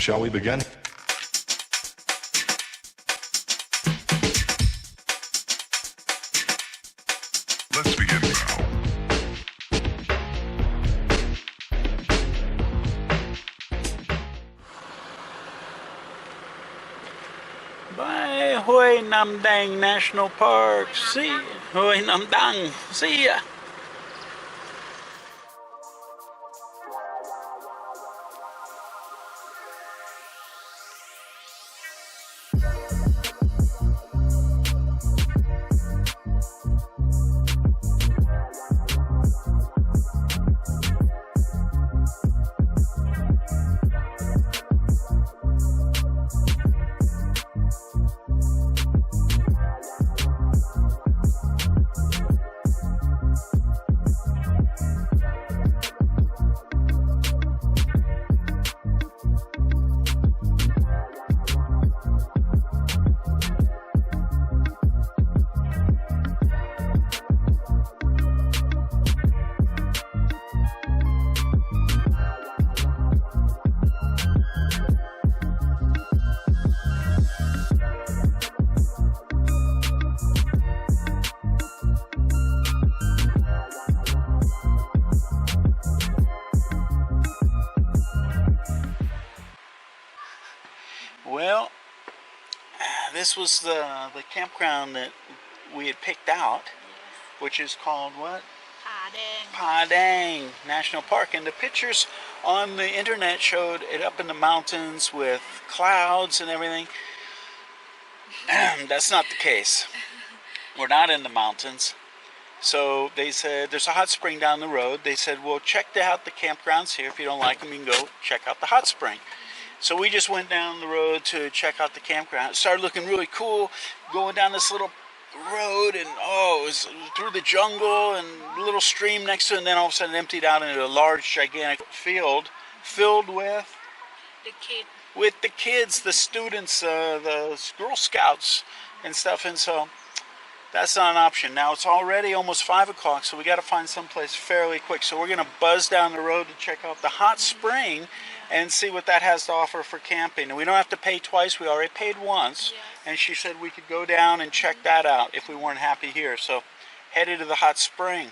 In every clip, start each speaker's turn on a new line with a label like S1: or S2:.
S1: Shall we begin? Let's begin now.
S2: Bye, Pha Daeng National Park. See ya. Pha Daeng. See ya. Well, this was the campground that we had picked out, which is called what? Pha Daeng National Park. And the pictures on the internet showed it up in the mountains with clouds and everything. That's not the case. We're not in the mountains. So they said, there's a hot spring down the road. They said, well, check out the campgrounds here. If you don't like them, you can go check out the hot spring. So we just went down the road to check out the campground. It started looking really cool, going down this little road, and it was through the jungle and a little stream next to it, and then all of a sudden it emptied out into a large, gigantic field filled with the kids, the students, the Girl Scouts and stuff. And so that's not an option. Now it's already almost 5 o'clock, so we got to find someplace fairly quick. So we're going to buzz down the road to check out the hot spring and see what that has to offer for camping. And we don't have to pay twice. We already paid once. Yes. And she said we could go down and check that out if we weren't happy here. So headed to the hot spring.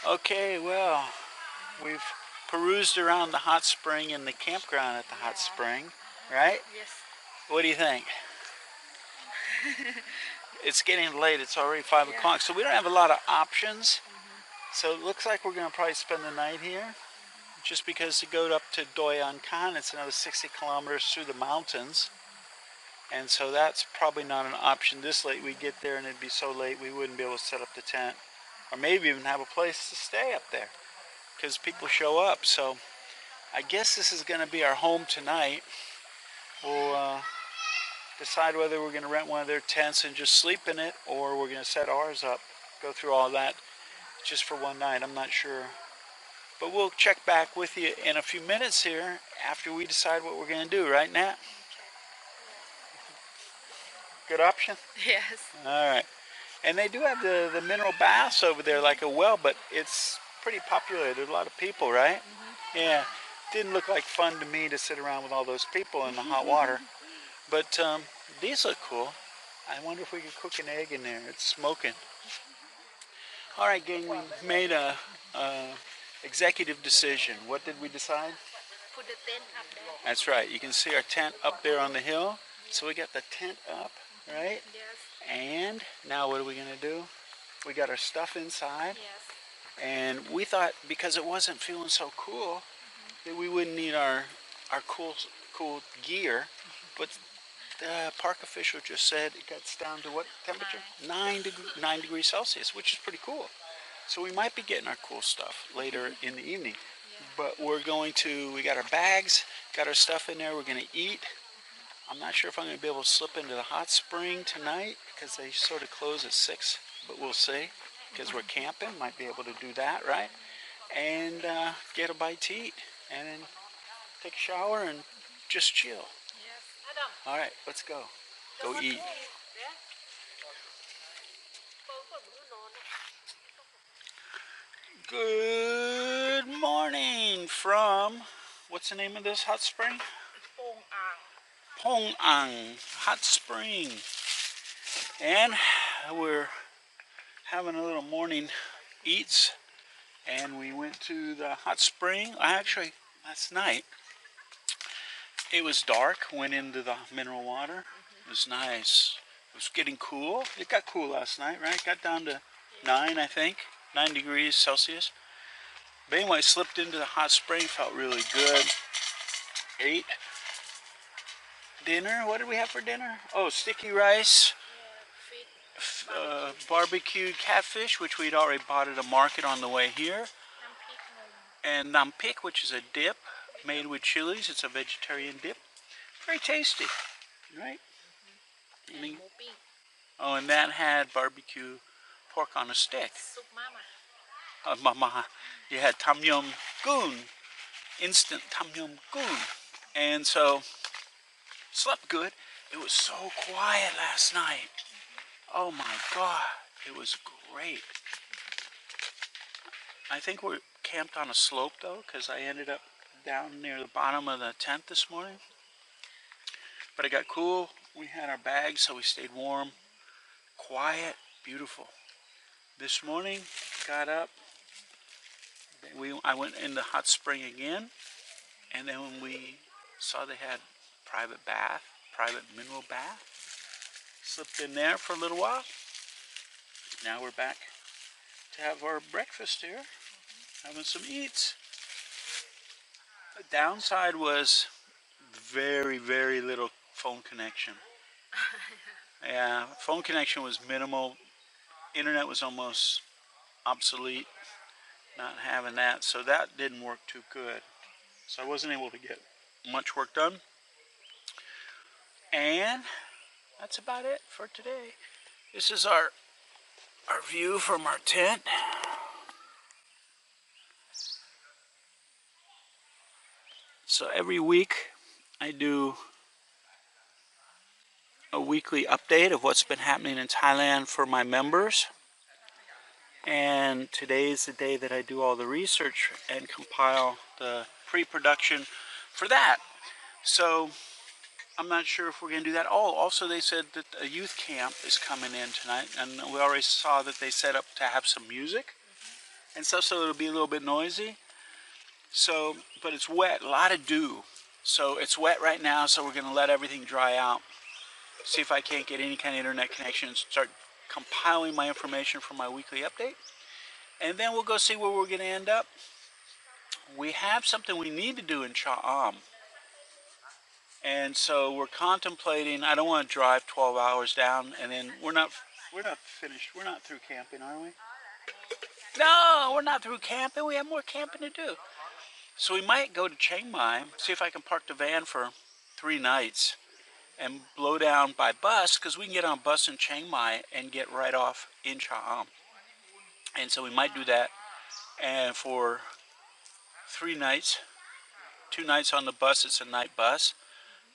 S2: Okay, well, we've perused around the hot spring and the campground at the hot spring, right?
S3: Yes.
S2: What do you think? It's getting late. It's already 5 o'clock, so we don't have a lot of options. So it looks like we're going to probably spend the night here, just because to go up to Doi An Khan, it's another 60 kilometers through the mountains. And so that's probably not an option this late. We get there and it'd be so late we wouldn't be able to set up the tent, or maybe even have a place to stay up there, because people show up. So I guess this is going to be our home tonight. we'll decide whether we're going to rent one of their tents and just sleep in it, or we're going to set ours up, go through all that just for one night. I'm not sure. But we'll check back with you in a few minutes here after we decide what we're going to do. Right, Nat? Good option?
S3: Yes.
S2: All right. And they do have the mineral baths over there, like a well, but it's pretty popular. There's a lot of people, right? Yeah. Didn't look like fun to me to sit around with all those people in the hot water. But these look cool. I wonder if we could cook an egg in there. It's smoking. All right, gang, we made a executive decision. What did we decide?
S3: Put the tent up there.
S2: That's right. You can see our tent up there on the hill. So we got the tent up, right?
S3: Yes.
S2: And now what are we going to do? We got our stuff inside.
S3: Yes.
S2: And we thought because it wasn't feeling so cool that we wouldn't need our cool gear. But the park official just said it gets down to what temperature? 9 degrees Celsius, which is pretty cool. So we might be getting our cool stuff later in the evening. But we got our bags, got our stuff in there, we're going to eat. I'm not sure if I'm going to be able to slip into the hot spring tonight because they sort of close at 6, but we'll see because we're camping. Might be able to do that, right? And get a bite to eat and then take a shower and just chill.
S3: Yes.
S2: All right, let's go. Go eat. Good morning from, what's the name of this hot spring?
S3: Pong Arng.
S2: Pong Arng Hot Spring. And we're having a little morning eats. And we went to the hot spring. Actually, last night, it was dark, went into the mineral water. It was nice. It was getting cool. It got cool last night, right? Got down to 9, I think. 9 degrees Celsius. But anyway, slipped into the hot spring, felt really good. Ate dinner. What did we have for dinner? Oh, sticky rice, barbecued catfish, which we'd already bought at a market on the way here, and nampik, which is a dip made with chilies. It's a vegetarian dip. Very tasty, right? Oh, and that had barbecue pork on a stick.
S3: Soup mama.
S2: Mama, you had tam yum goon, instant tam yum goon. And so, slept good. It was so quiet last night. Oh my God, it was great. I think we're camped on a slope though, because I ended up down near the bottom of the tent this morning. But it got cool. We had our bags, so we stayed warm. Quiet, beautiful. This morning, got up. I went in the hot spring again, and then when we saw they had private mineral bath, slipped in there for a little while. Now we're back to have our breakfast here, having some eats. The downside was very, very little phone connection. Yeah, phone connection was minimal. Internet was almost obsolete. Not having that, so that didn't work too good. So I wasn't able to get much work done. And that's about it for today. This is our view from our tent. So every week I do a weekly update of what's been happening in Thailand for my members. And today is the day that I do all the research and compile the pre-production for that. So I'm not sure if we're going to do that. Oh, also they said that a youth camp is coming in tonight, and we already saw that they set up to have some music and stuff, so it'll be a little bit noisy. So, but it's wet, a lot of dew. So it's wet right now, so we're going to let everything dry out. See if I can't get any kind of internet connection and start compiling my information for my weekly update. And then we'll go see where we're going to end up. We have something we need to do in Cha. And so we're contemplating. I don't want to drive 12 hours down, and then we're not finished. We're not through camping, are we? No, we're not through camping. We have more camping to do. So we might go to Chiang Mai, see if I can park the van for 3 nights and blow down by bus, because we can get on a bus in Chiang Mai and get right off in Cha. And so we might do that, and for 3 nights, 2 nights on the bus, it's a night bus,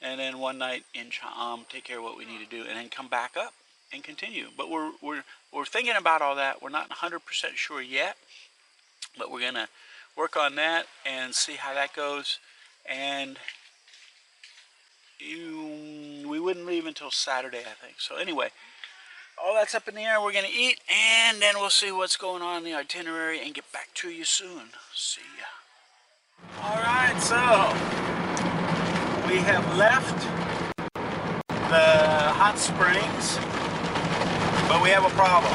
S2: and then 1 night in Cha, take care of what we need to do, and then come back up and continue. But we're thinking about all that. We're not 100% sure yet, but we're gonna work on that and see how that goes. And we wouldn't leave until Saturday, I think. So anyway, all that's up in the air. We're gonna eat, and then we'll see what's going on in the itinerary and get back to you soon. See ya. All right, so we have left the hot springs, but we have a problem,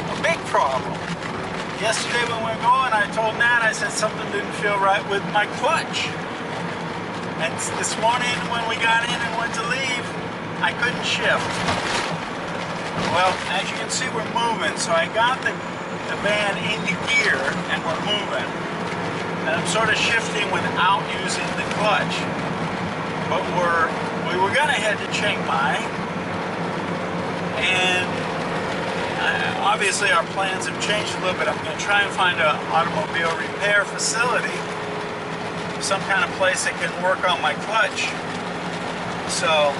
S2: a big problem. Yesterday when we were going, I told Nat, I said something didn't feel right with my clutch. And this morning when we got in and went to leave, I couldn't shift. Well, as you can see, we're moving. So I got the van into gear and we're moving. And I'm sort of shifting without using the clutch. But we were gonna head to Chiang Mai. And obviously our plans have changed a little bit. I'm gonna try and find an automobile repair facility, some kind of place that can work on my clutch. So,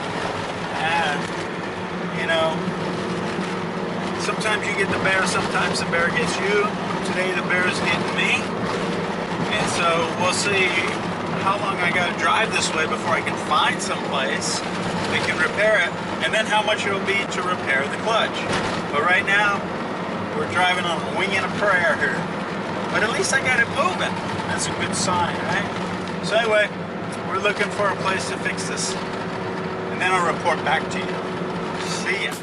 S2: you know, sometimes you get the bear, sometimes the bear gets you. Today the bear is getting me. And so we'll see how long I gotta drive this way before I can find some place that can repair it, and then how much it'll be to repair the clutch. But right now, we're driving on a wing and a prayer here. But at least I got it moving. That's a good sign, right? So anyway, we're looking for a place to fix this. And then I'll report back to you. See ya.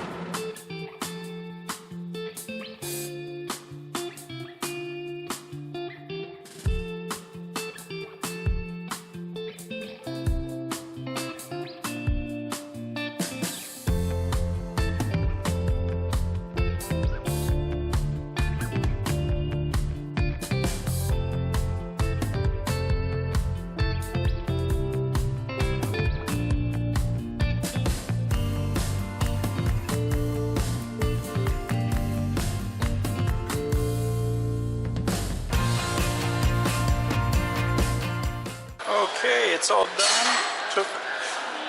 S2: Okay, it's all done. Took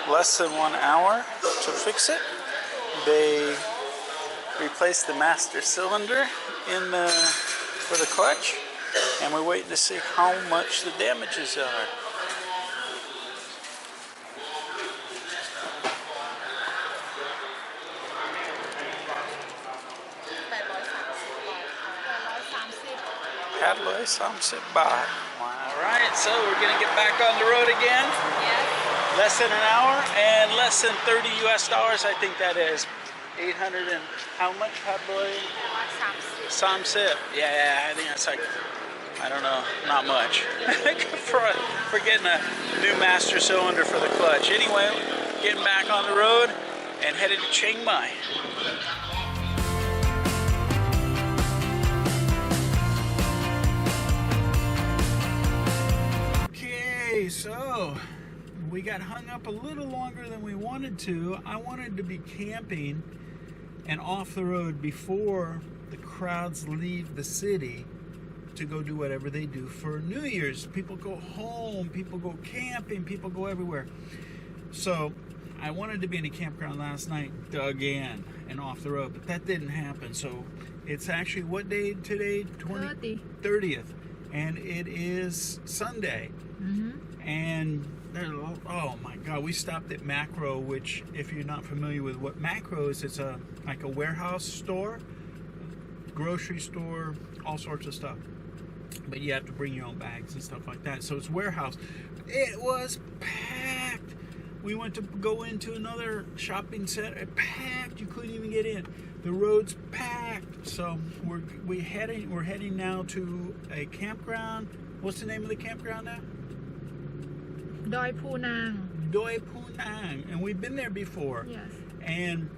S2: less than 1 hour to fix it. They replaced the master cylinder for the clutch, and we're waiting to see how much the damages are. $830 30 baht. Alright, so we're going to get back on the road again.
S3: Yes.
S2: Less than an hour and less than $30 US, I think that is. 800 and how much, Pat Boy? 30. Yeah, I think that's like, I don't know, not much. for getting a new master cylinder for the clutch. Anyway, getting back on the road and headed to Chiang Mai. So we got hung up a little longer than we wanted to. I wanted to be camping and off the road before the crowds leave the city to go do whatever they do for New Year's. People go home, people go camping, people go everywhere. So I wanted to be in a campground last night, dug in and off the road, but that didn't happen. So it's actually what day today? 30th. And it is Sunday. Mm-hmm. And oh my God, we stopped at Macro, which, if you're not familiar with what Macro is, it's like a warehouse store, grocery store, all sorts of stuff. But you have to bring your own bags and stuff like that. So it's warehouse. It was packed. We went to go into another shopping center, packed. You couldn't even get in. The road's packed. So we're heading now to a campground. What's the name of the campground now?
S3: Doi Phu Nang.
S2: Doi Phu Nang. And we've been there before.
S3: Yes.
S2: And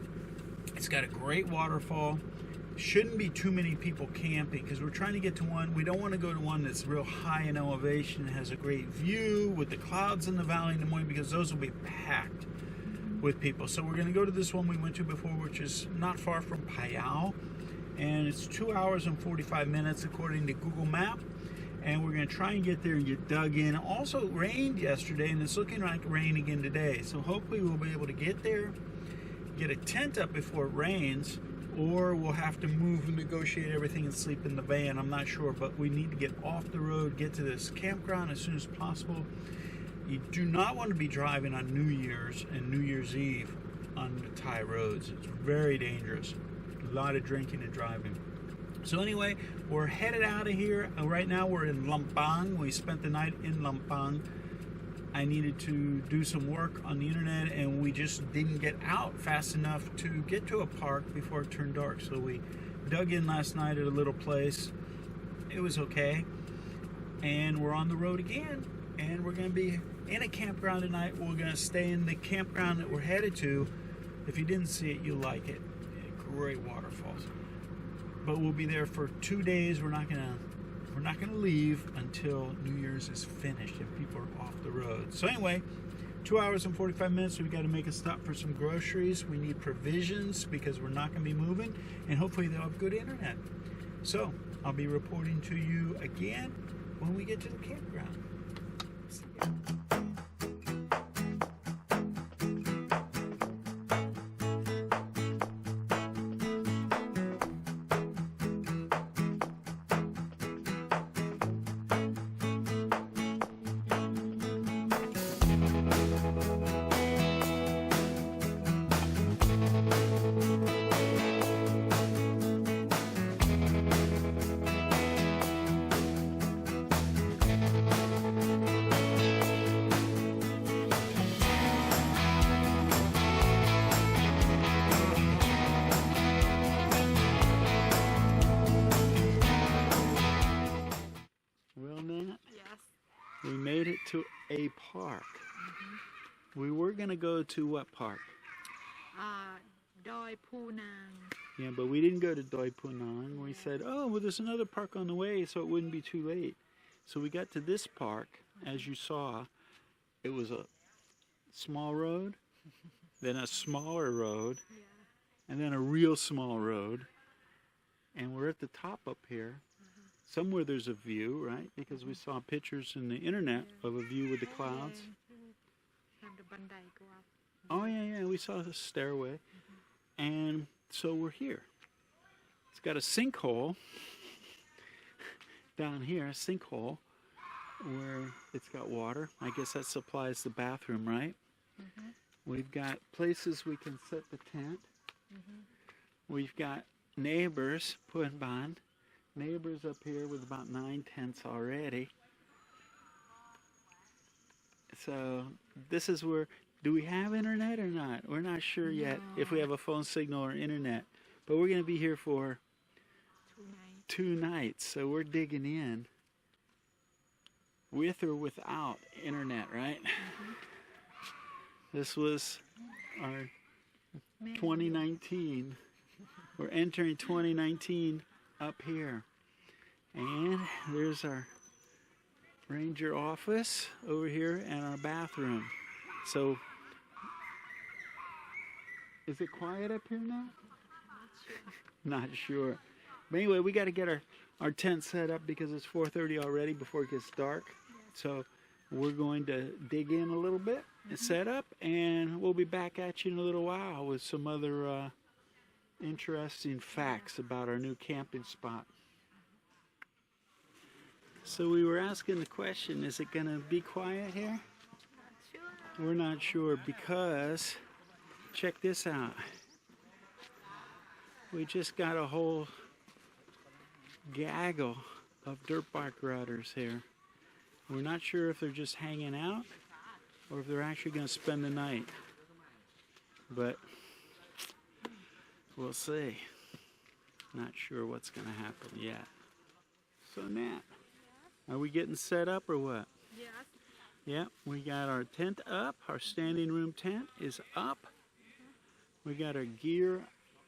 S2: it's got a great waterfall. shouldn't be too many people camping because we're trying to get to one. We don't want to go to one that's real high in elevation, has a great view with the clouds in the valley in the morning, because those will be packed with people. So we're going to go to this one we went to before, which is not far from Pha Daeng, and it's 2 hours and 45 minutes according to Google Map. And we're going to try and get there and get dug in. Also, it rained yesterday, and it's looking like rain again today. So hopefully we'll be able to get there, get a tent up before it rains, or we'll have to move and negotiate everything and sleep in the van. I'm not sure, but we need to get off the road, get to this campground as soon as possible. You do not want to be driving on New Year's and New Year's Eve on the Thai roads. It's very dangerous. A lot of drinking and driving. So anyway, we're headed out of here. Right now we're in Lampang. We spent the night in Lampang. I needed to do some work on the internet, and we just didn't get out fast enough to get to a park before it turned dark. So we dug in last night at a little place. It was okay. And we're on the road again. And we're going to be in a campground tonight. We're going to stay in the campground that we're headed to. If you didn't see it, you'll like it. Great waterfalls. But we'll be there for 2 days. We're not gonna leave until New Year's is finished and people are off the road. So anyway, 2 hours and 45 minutes. We've got to make a stop for some groceries. We need provisions because we're not going to be moving, and hopefully they'll have good internet. So I'll be reporting to you again when we get to the campground. See ya. We made it to a park. We were going to go to what park?
S3: Doi Phu Nang.
S2: Yeah, but we didn't go to Doi Phu Nang. We said, oh, well, there's another park on the way, so it wouldn't be too late. So we got to this park. As you saw, it was a small road, then a smaller road, and then a real small road. And we're at the top up here. Somewhere there's a view, right? Because we saw pictures in the internet of a view with the clouds. Oh, yeah, we saw the stairway. And so we're here. It's got a sinkhole down here, a sinkhole, where it's got water. I guess that supplies the bathroom, right? We've got places we can set the tent. We've got neighbors, Puan neighbors up here with about 9 tents already. So this is where, do we have internet or not? We're not sure yet if we have a phone signal or internet. But we're going to be here for 2 nights. So we're digging in with or without internet, right? This was our 2019. We're entering 2019 up here. And there's our ranger office over here and our bathroom. So, is it quiet up here now? Not sure. But anyway, we got to get our tent set up because it's 4:30 already before it gets dark. So we're going to dig in a little bit and set up, and we'll be back at you in a little while with some other interesting facts about our new camping spot. So we were asking the question, is it going to be quiet here? We're not sure because, check this out. We just got a whole gaggle of dirt bike riders here. We're not sure if they're just hanging out or if they're actually going to spend the night. But we'll see. Not sure what's going to happen yet. So Nat, are we getting set up or what?
S3: Yes.
S2: Yep, we got our tent up. Our standing room tent is up. We got our gear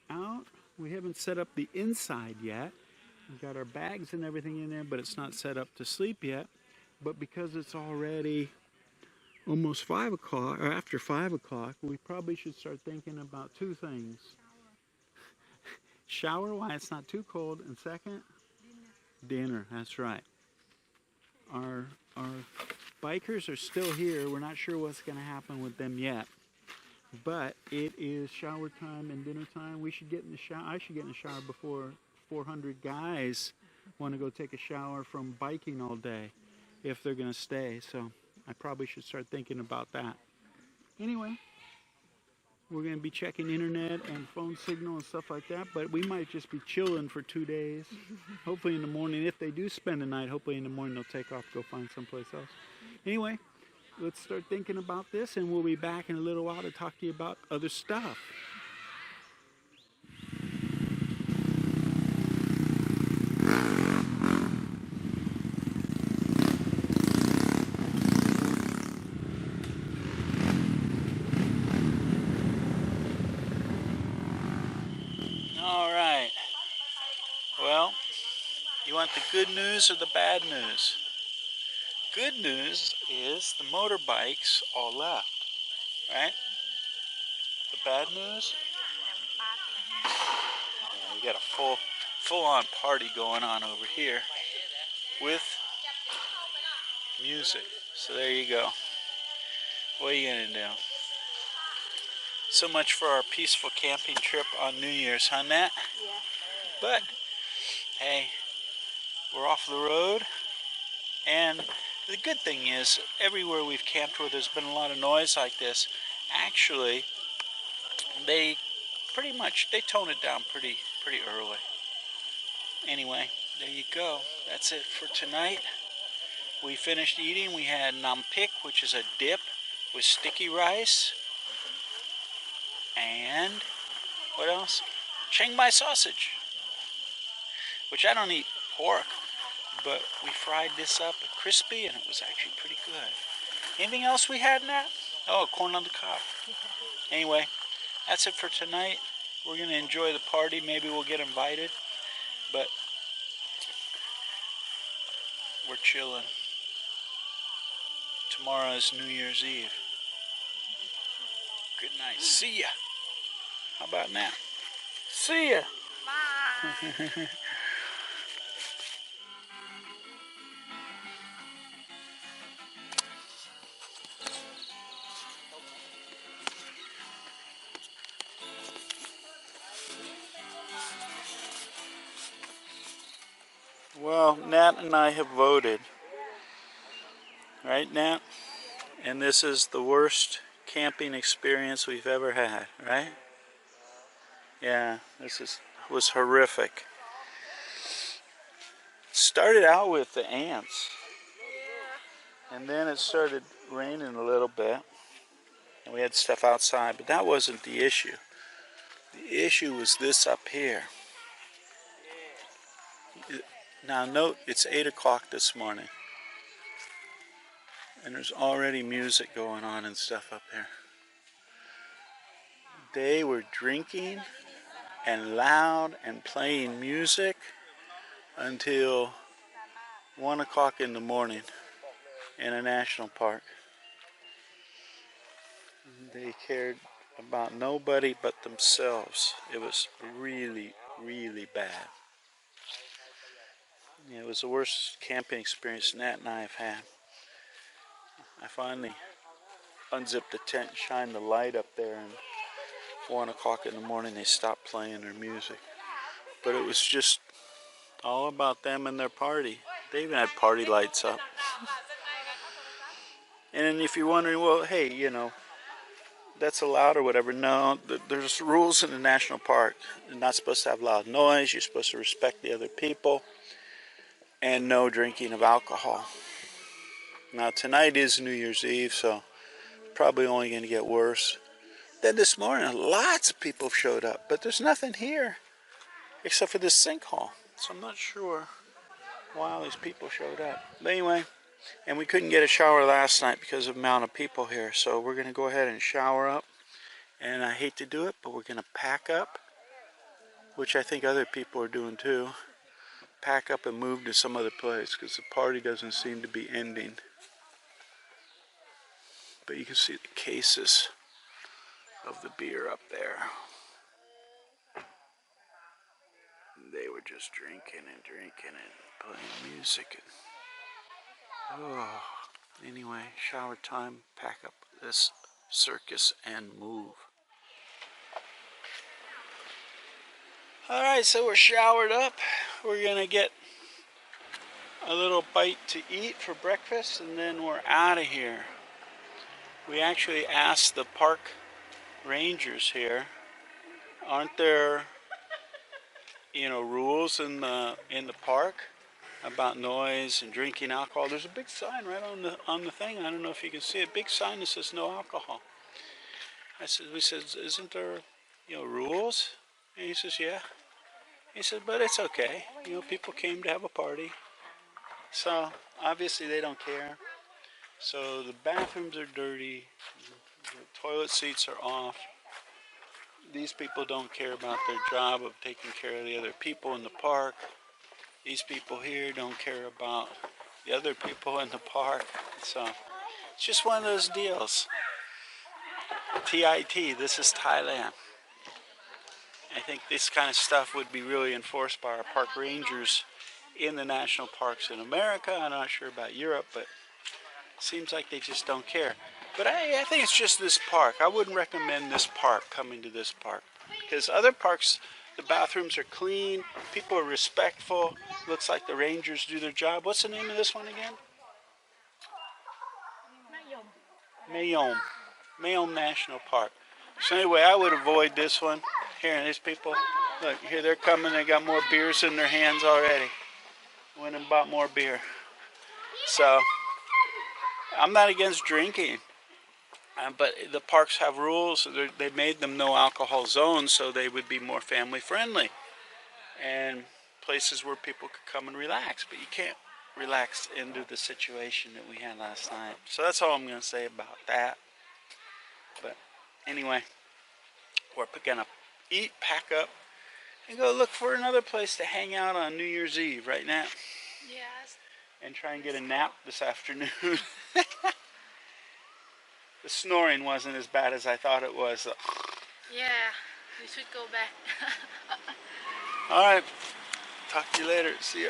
S2: out. We haven't set up the inside yet. We've got our bags and everything in there, but it's not set up to sleep yet. But because it's already almost 5 o'clock, or after 5 o'clock, we probably should start thinking about two things. Shower while it's not too cold, and second, dinner. That's right. Our bikers are still here. We're not sure what's going to happen with them yet. But it is shower time and dinner time. We should get in the shower. I should get in the shower before 400 guys want to go take a shower from biking all day, if they're going to stay. So I probably should start thinking about that. Anyway, we're going to be checking internet and phone signal and stuff like that, but we might just be chilling for 2 days. Hopefully in the morning, if they do spend the night, hopefully in the morning they'll take off, go find someplace else. Anyway, let's start thinking about this, and we'll be back in a little while to talk to you about other stuff. All right. Well, you want the good news or the bad news? Good news is the motorbikes all left, right? The bad news? Yeah, we got a full-on party going on over here with music. So there you go. What are you gonna do? So much for our peaceful camping trip on New Year's, huh, Nat?
S3: Yeah.
S2: But hey, we're off the road, and the good thing is, everywhere we've camped where there's been a lot of noise like this, actually, they tone it down pretty early. Anyway, there you go. That's it for tonight. We finished eating. We had nam pik, which is a dip with sticky rice, and what else? Chiang Mai sausage, which I don't eat pork, but we fried this up crispy, and it was actually pretty good. Anything else we had in that? Oh, corn on the cob. Anyway, that's it for tonight. We're going to enjoy the party. Maybe we'll get invited, but we're chilling. Tomorrow is New Year's Eve. Good night. See ya. How about now? See ya. Bye. Well, Nat and I have voted. Right, Nat? And this is the worst camping experience we've ever had, right? Yeah, was horrific. Started out with the ants, and then it started raining a little bit, and we had stuff outside, but that wasn't the issue. The issue was this up here. Now note, it's 8 o'clock this morning, and there's already music going on and stuff up here. They were drinking and loud and playing music until 1 o'clock in the morning in a national park. They cared about nobody but themselves. It was really, really bad. Yeah, it was the worst camping experience Nat and I have had. I finally unzipped the tent, shined the light up there, and 1 o'clock in the morning they stopped playing their music. But it was just all about them and their party. They even had party lights up. And then if you're wondering, well, hey, you know, that's allowed or whatever. No, there's rules in the national park. You're not supposed to have loud noise. You're supposed to respect the other people. And no drinking of alcohol. Now tonight is New Year's Eve, so probably only going to get worse. Then this morning, lots of people showed up, but there's nothing here except for this sinkhole. So I'm not sure why all these people showed up. But anyway, and we couldn't get a shower last night because of the amount of people here. So we're going to go ahead and shower up. And I hate to do it, but we're going to pack up which I think other people are doing too. Pack up and move to some other place because the party doesn't seem to be ending. But you can see the cases of the beer up there. They were just drinking and playing music. Oh, anyway, shower time. Pack up this circus and move. Alright, so we're showered up. We're gonna get a little bite to eat for breakfast and then we're out of here. We actually asked the park rangers here, aren't there, rules in the park about noise and drinking alcohol? There's a big sign right on the thing. I don't know if you can see it. Big sign that says no alcohol. We said, isn't there, rules? And he says, yeah. He said, but it's okay. People came to have a party. So, obviously they don't care. So, the bathrooms are dirty. The toilet seats are off. These people don't care about their job of taking care of the other people in the park. These people here don't care about the other people in the park. So, it's just one of those deals. TIMyT, this is Thailand. I think this kind of stuff would be really enforced by our park rangers in the national parks in America. I'm not sure about Europe, but it seems like they just don't care. But I think it's just this park. I wouldn't recommend this park, coming to this park. Because other parks, the bathrooms are clean, people are respectful, looks like the rangers do their job. What's the name of this one again? Mayom National Park. So anyway, I would avoid this one. Here, these people, look, here they're coming, they got more beers in their hands already. Went and bought more beer. So, I'm not against drinking, but the parks have rules. They made them no alcohol zones so they would be more family friendly. And places where people could come and relax, but you can't relax into the situation that we had last night. So that's all I'm going to say about that. But anyway, we're going to eat, pack up, and go look for another place to hang out on New Year's Eve right now.
S3: Yes.
S2: And try and get a nap this afternoon. The snoring wasn't as bad as I thought it was.
S3: Yeah, we should go back.
S2: Alright, talk to you later. See ya.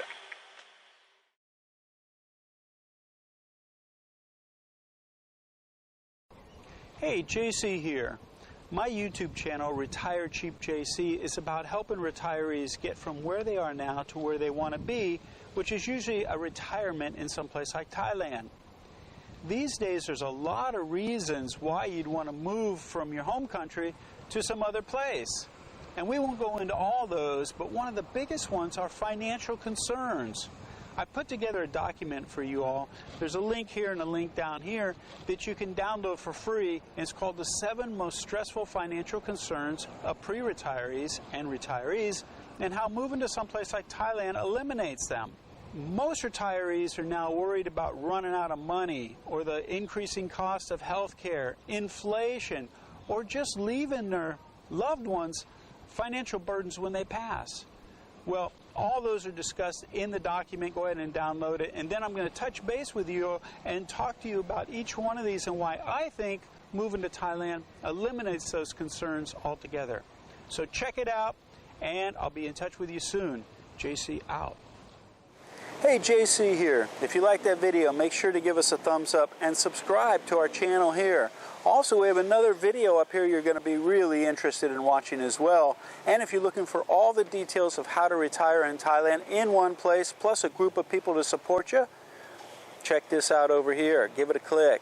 S2: Hey, JC here. My YouTube channel, retirecheapjc, is about helping retirees get from where they are now to where they want to be, which is usually a retirement in some place like Thailand. These days, there's a lot of reasons why you'd want to move from your home country to some other place. And we won't go into all those, but one of the biggest ones are financial concerns. I put together a document for you all. There's a link here and a link down here that you can download for free. It's called The 7 Most Stressful Financial Concerns of Pre-Retirees and Retirees, and how moving to someplace like Thailand eliminates them. Most retirees are now worried about running out of money, or the increasing cost of health care, inflation, or just leaving their loved ones financial burdens when they pass. Well, all those are discussed in the document. Go ahead and download it. And then I'm going to touch base with you and talk to you about each one of these and why I think moving to Thailand eliminates those concerns altogether. So check it out, and I'll be in touch with you soon. JC out. Hey, JC here. If you like that video, make sure to give us a thumbs up and subscribe to our channel here. Also, we have another video up here you're going to be really interested in watching as well. And if you're looking for all the details of how to retire in Thailand in one place, plus a group of people to support you, check this out over here. Give it a click.